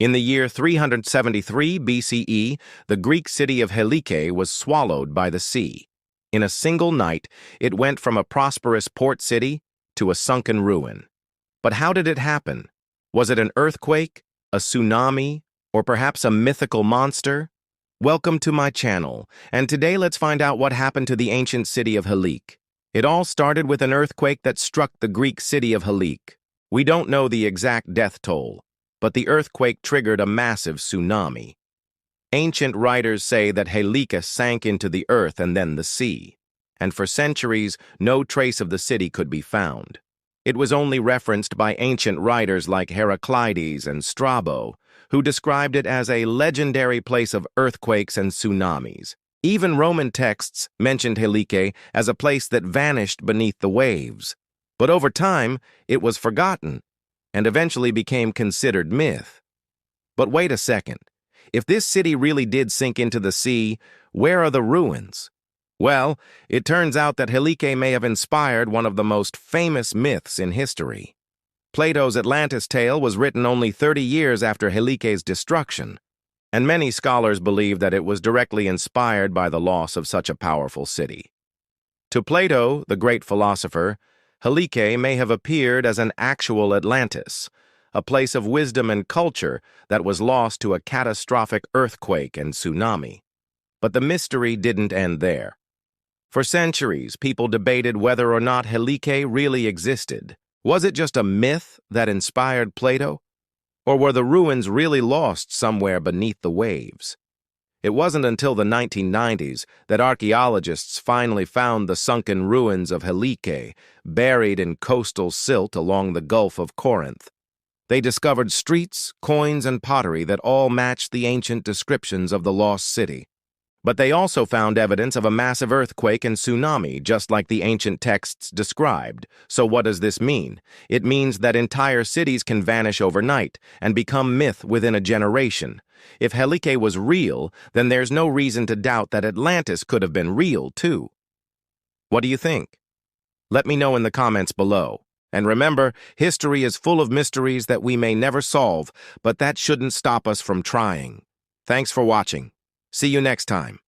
In the year 373 BCE, the Greek city of Helike was swallowed by the sea. In a single night, it went from a prosperous port city to a sunken ruin. But how did it happen? Was it an earthquake, a tsunami, or perhaps a mythical monster? Welcome to my channel, and today let's find out what happened to the ancient city of Helike. It all started with an earthquake that struck the Greek city of Helike. We don't know the exact death toll, but the earthquake triggered a massive tsunami. Ancient writers say that Helike sank into the earth and then the sea, and for centuries no trace of the city could be found. It was only referenced by ancient writers like Heraclides and Strabo, who described it as a legendary place of earthquakes and tsunamis. Even Roman texts mentioned Helike as a place that vanished beneath the waves. But over time, it was forgotten and eventually became considered myth. But wait a second. If this city really did sink into the sea, where are the ruins? Well, it turns out that Helike may have inspired one of the most famous myths in history. Plato's Atlantis tale was written only 30 years after Helike's destruction, and many scholars believe that it was directly inspired by the loss of such a powerful city. To Plato, the great philosopher, Helike may have appeared as an actual Atlantis, a place of wisdom and culture that was lost to a catastrophic earthquake and tsunami. But the mystery didn't end there. For centuries, people debated whether or not Helike really existed. Was it just a myth that inspired Plato? Or were the ruins really lost somewhere beneath the waves? It wasn't until the 1990s that archaeologists finally found the sunken ruins of Helike, buried in coastal silt along the Gulf of Corinth. They discovered streets, coins, and pottery that all matched the ancient descriptions of the lost city. But they also found evidence of a massive earthquake and tsunami, just like the ancient texts described. So what does this mean? It means that entire cities can vanish overnight and become myth within a generation. If Helike was real, then there's no reason to doubt that Atlantis could have been real, too. What do you think? Let me know in the comments below. And remember, history is full of mysteries that we may never solve, but that shouldn't stop us from trying. Thanks for watching. See you next time.